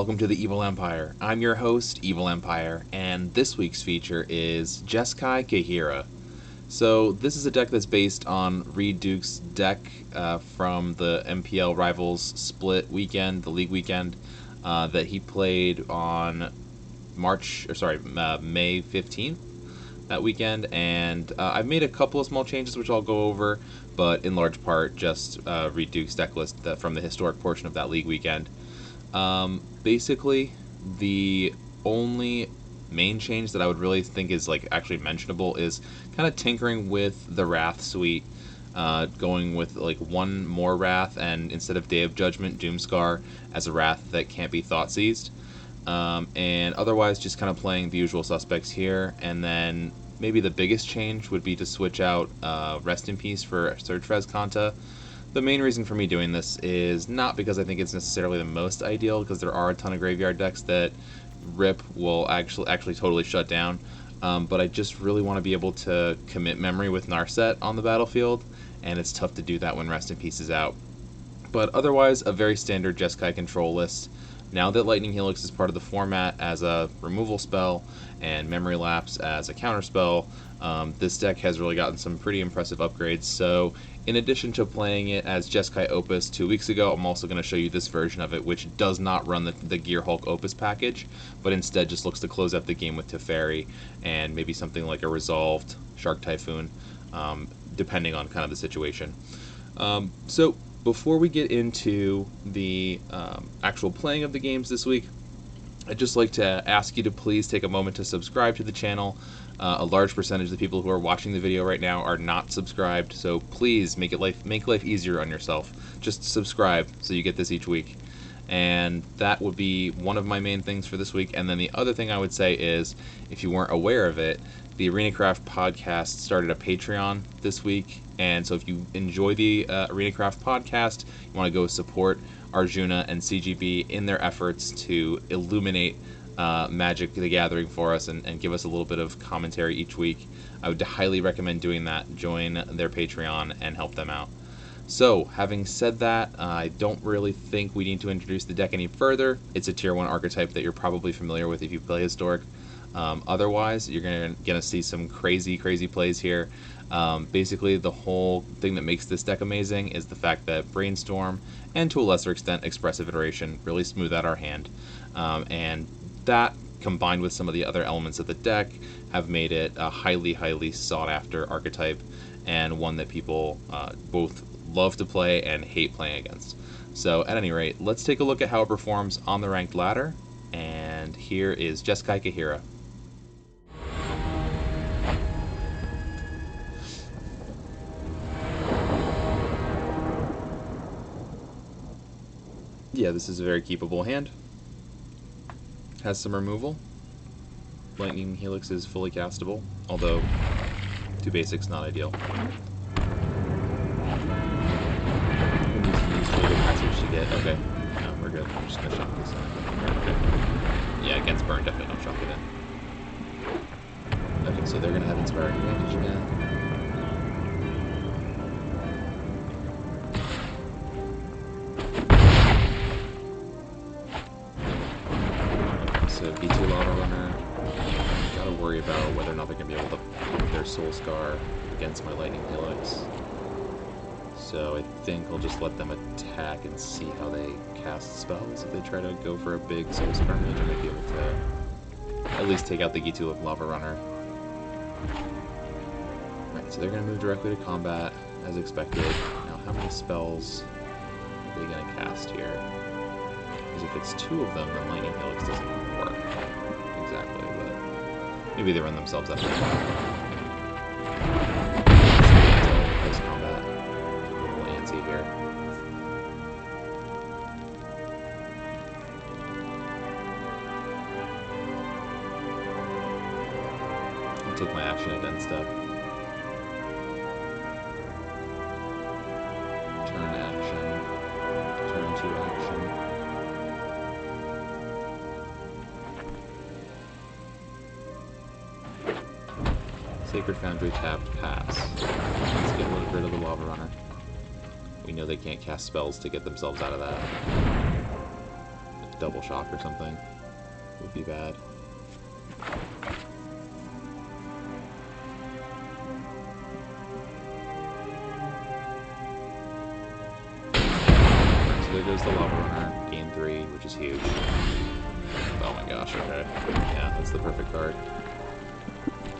welcome to the Evil Empire. I'm your host, Evil Empire, and this week's feature is Jeskai Kaheera. So this is a deck that's based on Reed Duke's deck from the MPL Rivals split weekend, the league weekend, that he played on May 15th, that weekend, and I've made a couple of small changes which I'll go over, but in large part just Reed Duke's deck list from the historic portion of that league weekend. Basically, the only main change that I would really think is actually mentionable is kind of tinkering with the Wrath suite, going with one more Wrath, and instead of Day of Judgment, Doomscar as a Wrath that can't be thought seized, and otherwise just kind of playing the usual suspects here. And then maybe the biggest change would be to switch out Rest in Peace for Surge Res Kanta. The main reason for me doing this is not because I think it's necessarily the most ideal, because there are a ton of graveyard decks that Rip will actually totally shut down, but I just really want to be able to commit memory with Narset on the battlefield, and it's tough to do that when Rest in Peace is out. But otherwise, a very standard Jeskai control list. Now that Lightning Helix is part of the format as a removal spell and Memory Lapse as a counter spell, this deck has really gotten some pretty impressive upgrades. So in addition to playing it as Jeskai Opus 2 weeks ago, I'm also going to show you this version of it, which does not run the Gear Hulk Opus package, but instead just looks to close out the game with Teferi and maybe something like a Resolved Shark Typhoon, depending on kind of the situation. So before we get into the actual playing of the games this week, I'd just like to ask you to please take a moment to subscribe to the channel. A large percentage of the people who are watching the video right now are not subscribed, so please make life easier on yourself. Just subscribe so you get this each week. And that would be one of my main things for this week. And then the other thing I would say is, if you weren't aware of it, the ArenaCraft podcast started a Patreon this week, and so if you enjoy the ArenaCraft podcast, you want to go support Arjuna and CGB in their efforts to illuminate Magic the Gathering for us and give us a little bit of commentary each week, I would highly recommend doing that. Join their Patreon and help them out. So, having said that, I don't really think we need to introduce the deck any further. It's a Tier 1 archetype that you're probably familiar with if you play Historic. Otherwise, you're gonna see some crazy plays here. Basically, the whole thing that makes this deck amazing is the fact that Brainstorm, and to a lesser extent Expressive Iteration, really smooth out our hand. And that, combined with some of the other elements of the deck, have made it a highly sought after archetype, and one that people both love to play and hate playing against. So at any rate, let's take a look at how it performs on the ranked ladder, and here is Jeskai Kaheera. Yeah, this is a very keepable hand. Has some removal. Lightning Helix is fully castable, although 2 basics not ideal. Use really good passage to get. Okay, no, we're good. I'm just gonna shock this in. Okay. Yeah, against burn, definitely don't shock it in. Okay, so they're gonna have inspiring advantage again. So B2 Lava Runner, gotta worry about whether or not they're gonna be able to put their Soul Scar against my Lightning Helix. So I think I'll just let them attack and see how they cast spells. If they try to go for a big Soul Scar mage, I might be able to at least take out the G2 Lava Runner. Alright, so they're gonna move directly to combat, as expected. Now, how many spells are they gonna cast here? Because if it's 2 of them, then Lightning Helix doesn't work exactly, but maybe they run themselves out of it. Close combat. A little antsy here. I'll take my action at end step. Turn action. Turn to action. Sacred Foundry tapped, pass. Let's get rid of the Lava Runner. We know they can't cast spells to get themselves out of that. double shock or something would be bad. So there goes the lava runner, gain 3, which is huge. Oh my gosh, okay. Yeah, that's the perfect card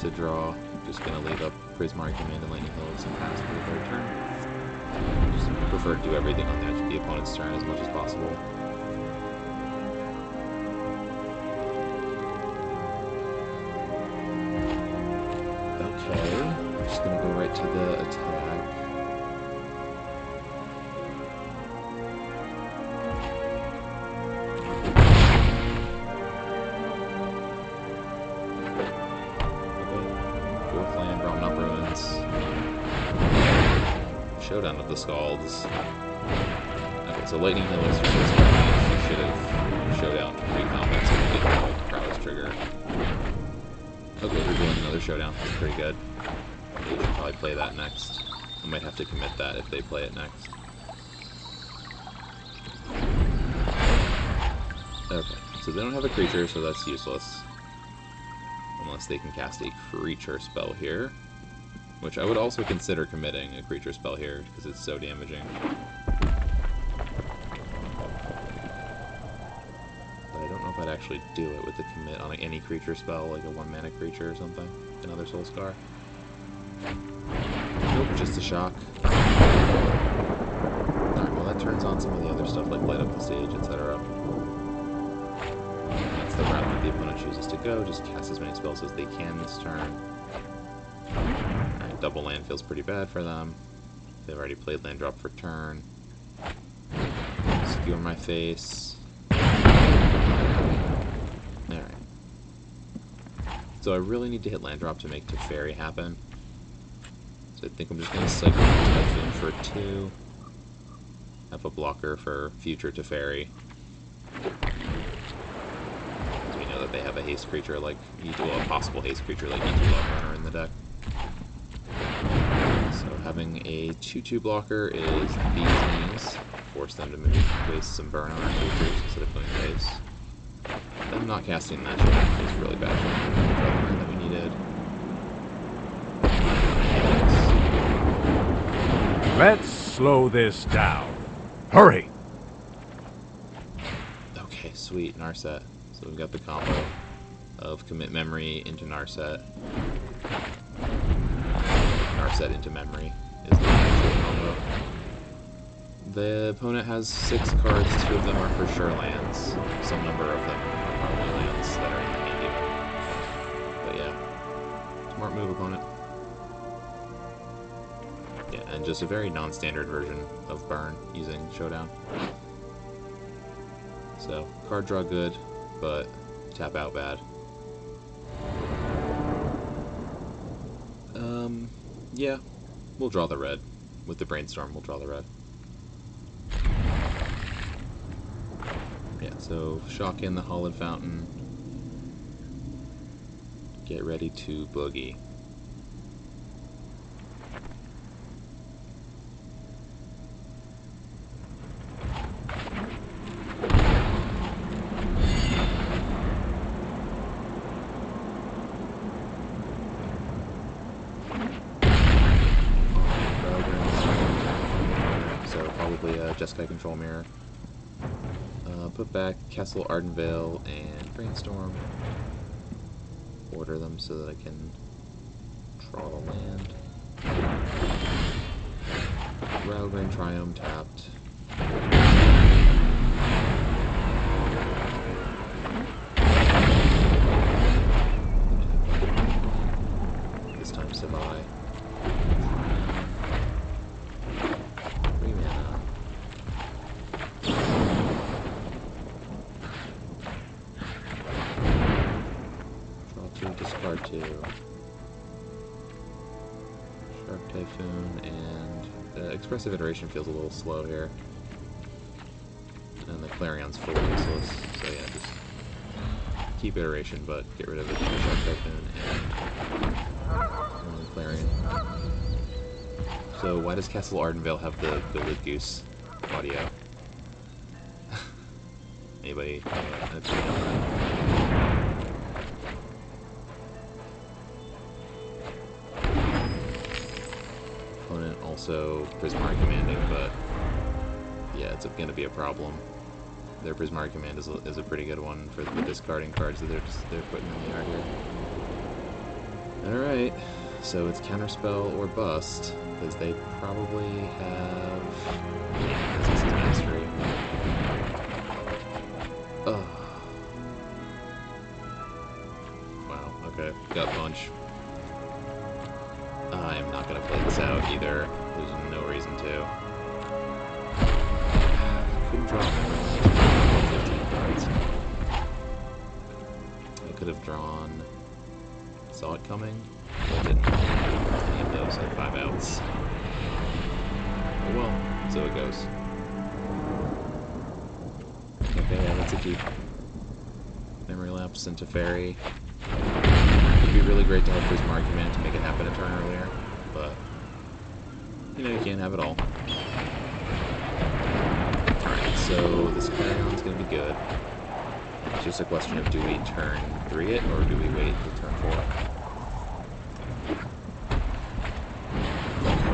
to draw. Just gonna leave up Prismari Command and Lightning Hills and pass for the 3rd turn. Just prefer to do everything on the opponent's turn as much as possible. Okay, I'm just gonna go right to the attack. Okay, 4th land, Ramen Ruins. Showdown of the Scalds. Okay, so Lightning Hill is just you should have showdown 3 combats so you get the prowess trigger. Okay, we're doing another showdown. That's pretty good. They should probably play that next. I might have to commit that if they play it next. Okay, so they don't have a creature, so that's useless. Unless they can cast a creature spell here. Which I would also consider committing a creature spell here, because it's so damaging. But I don't know if I'd actually do it with the commit on any creature spell, like a 1-mana creature or something. Another Soul Scar. Nope, just a shock. Alright, well that turns on some of the other stuff, like light up the stage, etc. That's the route that the opponent chooses to go, just cast as many spells as they can this turn. Alright, double land feels pretty bad for them. They've already played land drop for turn. Skew in my face. Alright. So I really need to hit land drop to make Teferi happen. So I think I'm just going to cycle Typhoon for 2. Have a blocker for future Teferi. Because we know that they have a haste creature like a possible haste creature like E2 Runner in the deck. So having a 2/2 blocker is these things. Force them to move, waste some burn on our creatures instead of going base. Them not casting that shit is really bad for the burn that we needed. Let's slow this down. Hurry! Okay, sweet, Narset. So we've got the combo of commit memory into Narset. Narset into memory is the actual combo. The opponent has 6 cards, 2 of them are for sure lands. Some number of them are probably lands that are in the hand even. But yeah, smart move, opponent. Yeah, and just a very non-standard version of burn using Showdown. So, card draw good, but tap out bad. Yeah, we'll draw the red. With the Brainstorm, we'll draw the red. Yeah, so shock in the Hollowed Fountain. Get ready to boogie. Jeskai Control Mirror. Put back Castle Ardenvale and Brainstorm. Order them so that I can draw the land. Railgun Triumph tapped. This time Savai. Discard 2. Sharp Typhoon, and Expressive Iteration feels a little slow here. And the Clarion's fully useless, so yeah, just keep Iteration, but get rid of the Sharp Typhoon and Clarion. So why does Castle Ardenvale have the Gilded Goose audio? anybody. Opponent also Prismari commanding, but yeah, it's going to be a problem. Their Prismari command is a pretty good one for the discarding cards that they're putting in the yard here. Alright, so it's Counterspell or Bust, because they probably have... Yeah, this is Mastery. Oh. Wow, okay, Gut Punch. I am not going to play this out either. There's no reason to. Couldn't draw 15 cards. I could have drawn... Saw it coming, but didn't. Any of those had 5 outs. Oh well, so it goes. Okay, yeah, that's a keep. Memory Lapse into Fairy. It'd be really great to have Prismari command to make it happen a turn earlier, but you know, you can't have it all. Alright, so this Clarion's gonna be good. It's just a question of, do we turn 3 it, or do we wait till turn 4?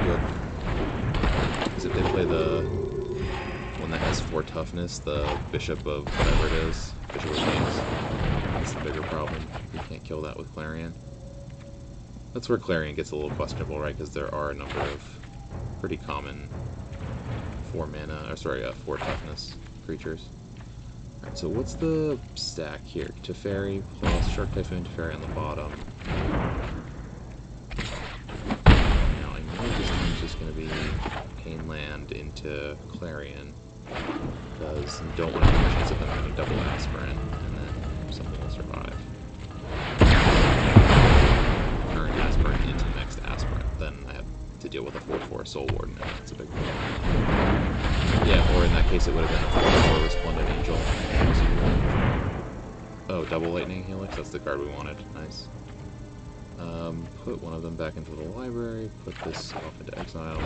Good. Because if they play the one that has 4 toughness, the Bishop of whatever it is, Bishop of Kings, that's the bigger problem. You can't kill that with Clarion. That's where Clarion gets a little questionable, right? Because there are a number of pretty common 4 toughness creatures. Alright, so what's the stack here? Teferi plus Shark Typhoon, Teferi on the bottom. Now I know this one's just going to be Pain Land into Clarion, because you don't want to have a chance of them having double Aspirin, and then something will survive. Turn Aspirin into next Aspirin, then I have to deal with a 4/4 Soul Warden, and that's a big deal. Yeah, or in that case it would have been a 4/4 Resplendent Angel. Oh, double Lightning Helix, that's the card we wanted. Nice. Put one of them back into the library, put this off into exile.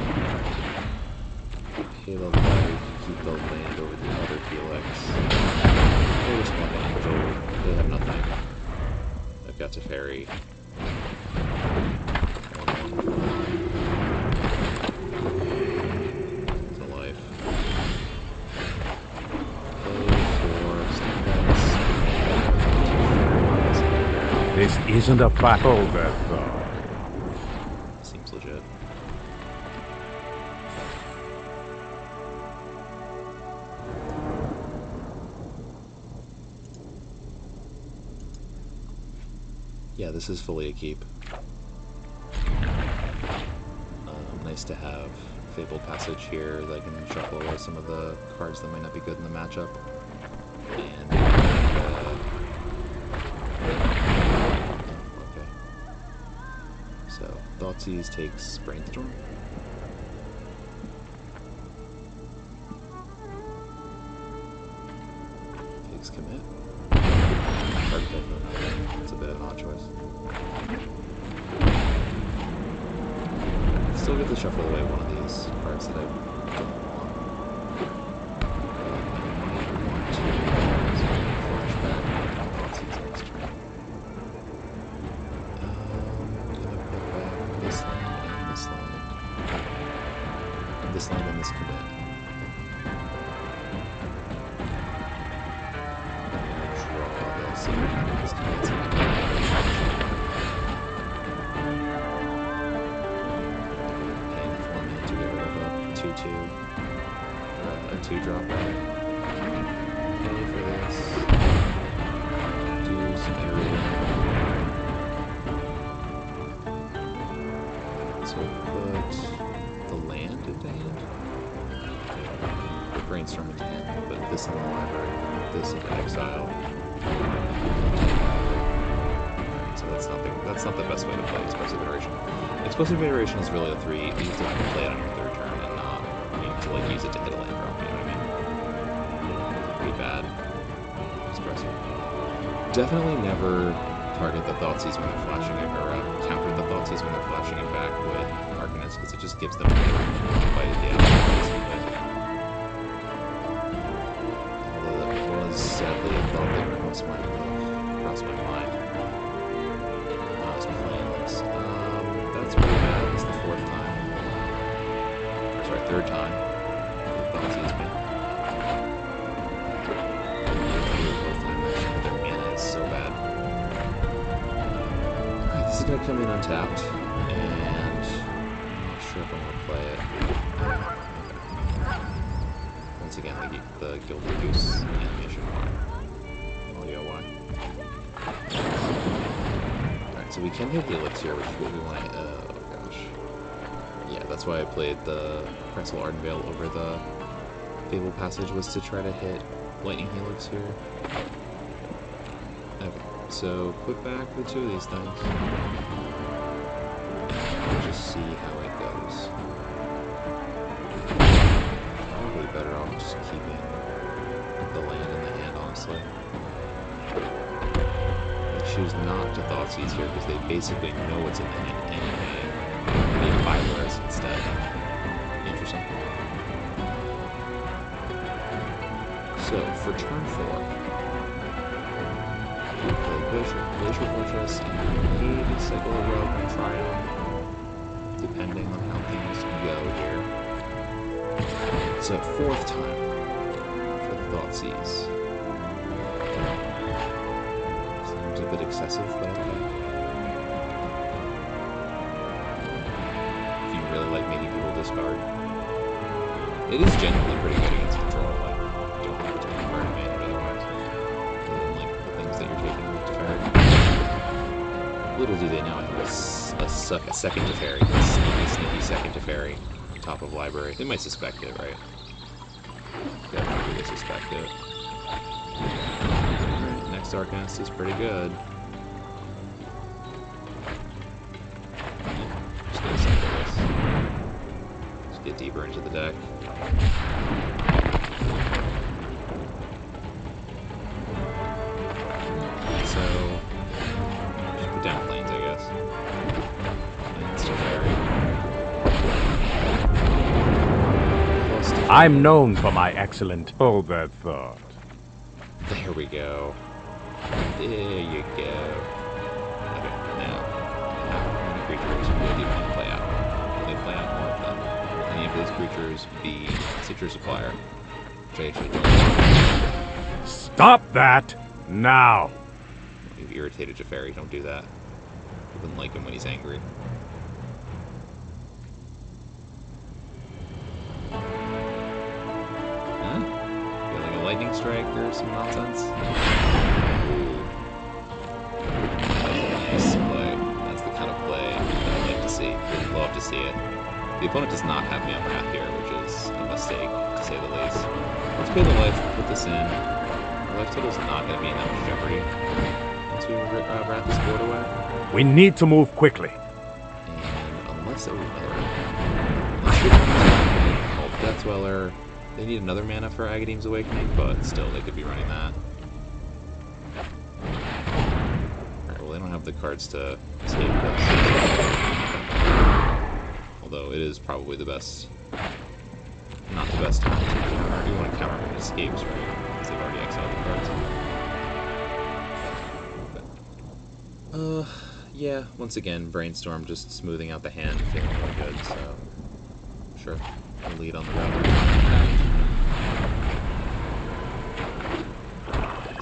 Pay the life, keep the land over the other Helix. They Resplendent Angel, they have nothing. I've got Teferi. This isn't a battle, Beth. Seems legit. Yeah, this is fully a keep. Nice to have Fabled Passage here that I can shuffle away some of the cards that might not be good in the matchup. And okay. So Thoughtseize takes Brainstorm. Takes Commit. That's a bit of an odd choice. Still get to shuffle away one of these cards that I don't want. I might want to flashback Thoughtseize next turn. Gonna put back this land and this land. And this land and this commit. So this commits and paying 4 mana to get rid of a 2/2, a 2-drop rather. Pay for this. Do some area. So put the land into hand. Put Brainstorm into hand. Put this in the library. Put this into exile. So that's not the best way to play Explosive Iteration. Explosive Iteration is really a 3. You have to play it on your 3rd turn and not to like use it to hit a land drop, you know what I mean? Pretty bad. Expressive. Definitely never target the Thoughtseize when they're flashing it, or counter the Thoughtseize when they're flashing it back with Arcanist, because it just gives them a bite at the apple. Although that was sadly, I thought they crossed my mind when I was playing this. That's pretty bad. It's the fourth time. Or sorry, third time. Don't seize me. Fourth time that their mana is so bad. Alright, this is gonna come in untapped, and I'm not sure if I'm gonna play it. Once again, the Gilded Goose animation. Audio Y. Alright, so we can hit the elixir, which is what we want to. Oh gosh. Yeah, that's why I played the Pretzel Ardenvale over the Fable Passage, was to try to hit Lightning Helix here. Okay, so put back the two of these things. And just see how it goes. Probably better off just keeping the land in the hand, honestly. I choose not to Thoughtseize here because they basically know what's in the hand anyway. We need Fibers instead. Interesting. So, for turn 4, we play Glacier Fortress and maybe cycle a Rogue and Triumph, depending on how things go here. So, 4th time for the Thoughtseize. Seems a bit excessive, but okay. If you really like making people discard, it is genuinely pretty good against control. Like, you don't have to take card advantage otherwise. And like the things that you're taking with Teferi. Little do they know I have a second Teferi, a sneaky second Teferi, top of library. They might suspect it, right? Definitely they suspect it. Alright, next Darkness is pretty good. Just gonna cycle this. Just get deeper into the deck. So, just put down planes, I guess. And it's Teferi. I'm known for my excellent hold that thought. There we go. There you go. Okay, now, how many creatures will they play out? Will they play out more of them? Will any of those creatures be Citrus Supplier? Which I actually don't. Stop that now! You've irritated Jafari, don't do that. I wouldn't like him when he's angry. Lightning strike or some nonsense. Ooh. Nice play. That's the kind of play that I'd like to see. Would love to see it. The opponent does not have me on Wrath here, which is a mistake, to say the least. Let's pay the life, put this in. Our life total is not going to be in that much jeopardy once we Wrath this board away. We need to move quickly. And unless it was another Death Dweller. They need another mana for Agadeem's Awakening, but still, they could be running that. Alright, well, they don't have the cards to escape this. Although, it is probably the best... Not the best time to counter. You want to counter when it escapes, right? Because they've already exiled the cards. But, yeah, once again, Brainstorm just smoothing out the hand, feeling really good, so... Sure, we'll lead on the route.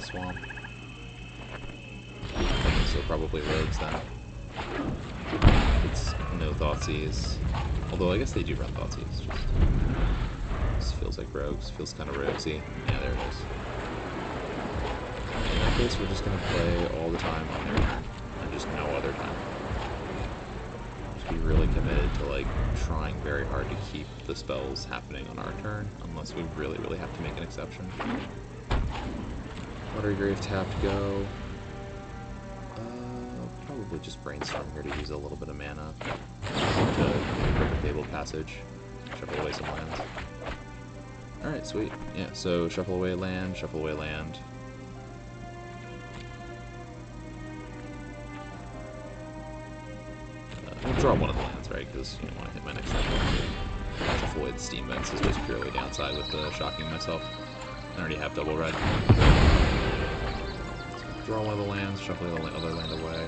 Swamp. So probably rogues then. It's no Thoughtseize. Although I guess they do run Thoughtseize. Just feels like rogues. Feels kind of roguesy. Yeah, there it is. In that case, we're just gonna play all the time on their turn, and just no other time. Just be really committed to like trying very hard to keep the spells happening on our turn, unless we really, really have to make an exception. Watery Grave tapped go. Probably just Brainstorm here to use a little bit of mana to Fable Passage. Shuffle away some lands. Alright, sweet. Yeah, so shuffle away land, shuffle away land. I'll draw one of the lands, right? Because you don't want to hit my next turn. Shuffle away the Steam Vents is just purely downside with the shocking myself. I already have double red. Draw one of the lands, shuffle the other land away.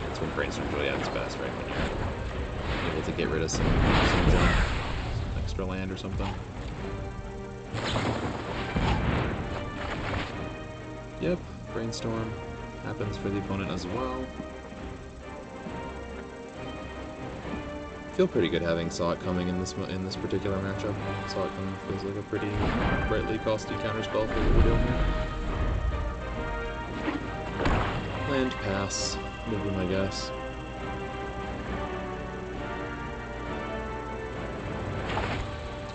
That's when Brainstorm's really at its best, right? When you're able to get rid of some junk, some extra land or something. Yep, Brainstorm happens for the opponent as well. Feel pretty good having Saw It coming in this particular matchup. Saw It coming feels like a pretty brightly costed counterspell for what we're doing here. Land pass would be my guess.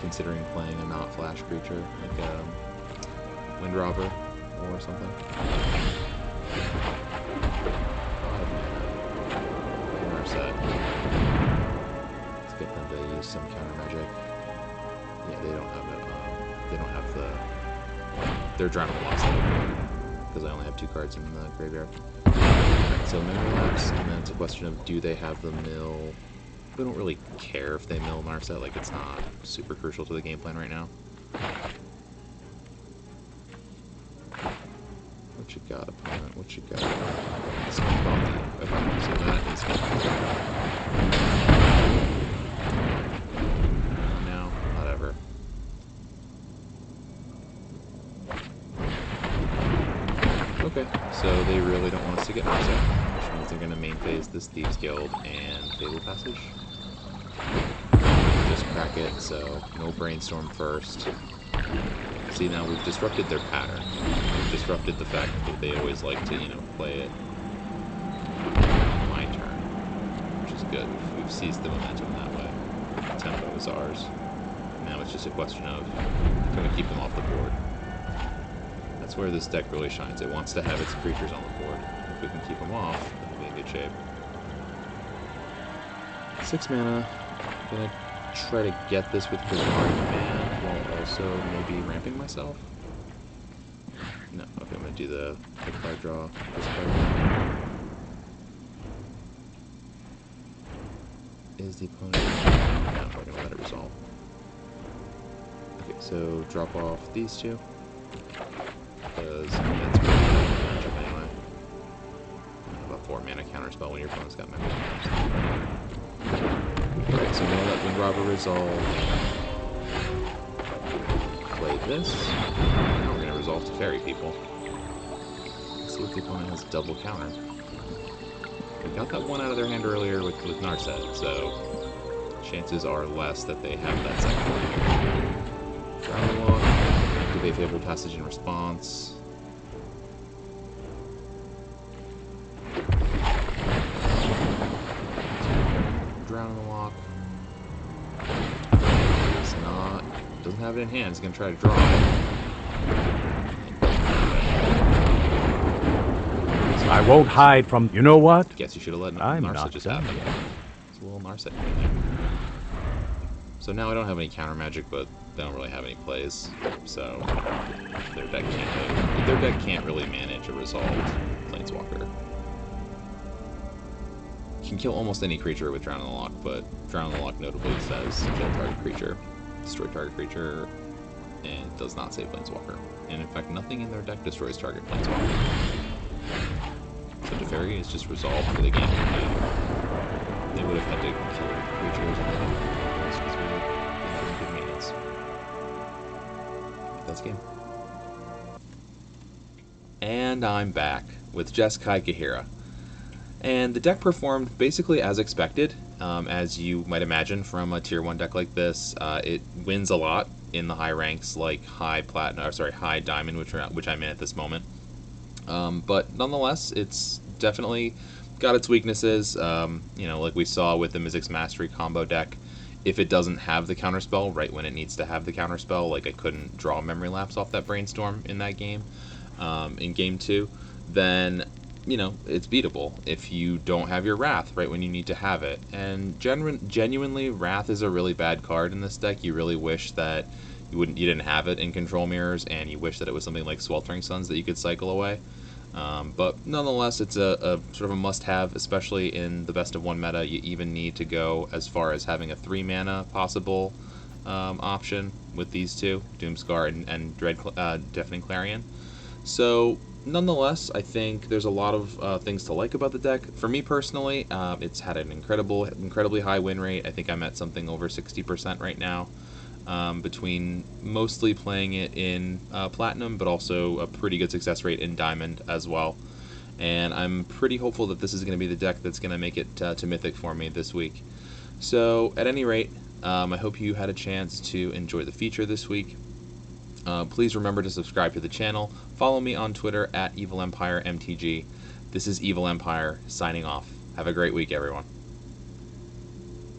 Considering playing a not flash creature like Wind Robber or something. In our set. Get them to use some counter magic. Yeah, they don't have it. They don't have the. They're drowning the lost because I only have 2 cards in the graveyard. Right, so memory lapse, and then it's a question of do they have the mill. We don't really care if they mill in our set. Like it's not super crucial to the game plan right now. What you got, opponent? What you got? It's not faulty. Okay, so that is good. Okay, so they really don't want us to get Narset, which means they're going to main phase this Thieves Guild and Fable Passage. Just crack it, so no Brainstorm first. See, now we've disrupted their pattern. We've disrupted the fact that they always like to, play it my turn, which is good. We've seized the momentum that way. The tempo is ours. Now it's just a question of, can we keep them off the board? That's where this deck really shines. It wants to have its creatures on the board. If we can keep them off, then we'll be in good shape. 6 mana. Gonna try to get this with Grizzard Man while also maybe ramping myself. No, okay, I'm gonna do the card draw. This card. Is the opponent? No, we're gonna let it resolve. Okay, so drop off these 2. Because that's pretty good matchup anyway. About 4 mana counterspell when your opponent's got memory. Alright, so now that Wind Robber resolve. Play this. Now we're gonna resolve to Fairy People. Let's see if the opponent has double counter. We got that one out of their hand earlier with Narset, so chances are less that they have that second one. Drown Walk. Activate Fable Passage in response. Drown the Walk. It's not. Doesn't have it in hand. It's gonna try to draw it. I won't hide from. You know what? Guess you should have let I'm Narset not just done happen. yet. It's a little Narset in there. So now I don't have any counter magic, but they don't really have any plays, so their deck can't really manage a resolved Planeswalker. Can kill almost any creature with Drown in the Lock, but Drown in the Lock notably says kill target creature, destroy target creature, and does not save Planeswalker. And in fact, nothing in their deck destroys target Planeswalker. So Teferi is just resolved for the game. They would have had to kill creatures and then because we have good maintenance. That's game. And I'm back with Jeskai Kaheera. And the deck performed basically as expected, as you might imagine from a tier 1 deck like this. It wins a lot in the high ranks, like high diamond, which I'm in at this moment. But nonetheless, it's definitely got its weaknesses. Like we saw with the Mizzix Mastery combo deck, if it doesn't have the counterspell right when it needs to have the counterspell, like I couldn't draw Memory Lapse off that Brainstorm in that game, in game 2, then it's beatable if you don't have your Wrath right when you need to have it. And genuinely, Wrath is a really bad card in this deck. You really wish that you didn't have it in Control Mirrors, and you wish that it was something like Sweltering Suns that you could cycle away. But nonetheless, it's a sort of a must-have, especially in the best of 1 meta. You even need to go as far as having a 3 mana possible option with these two, Doomscar and Deafening Clarion. So, nonetheless, I think there's a lot of things to like about the deck. For me personally, it's had an incredibly high win rate. I think I'm at something over 60% right now, between mostly playing it in Platinum, but also a pretty good success rate in Diamond as well. And I'm pretty hopeful that this is going to be the deck that's going to make it to Mythic for me this week. So, at any rate, I hope you had a chance to enjoy the feature this week. Please remember to subscribe to the channel. Follow me on Twitter at evilempiremtg. This is Evil Empire, signing off. Have a great week, everyone.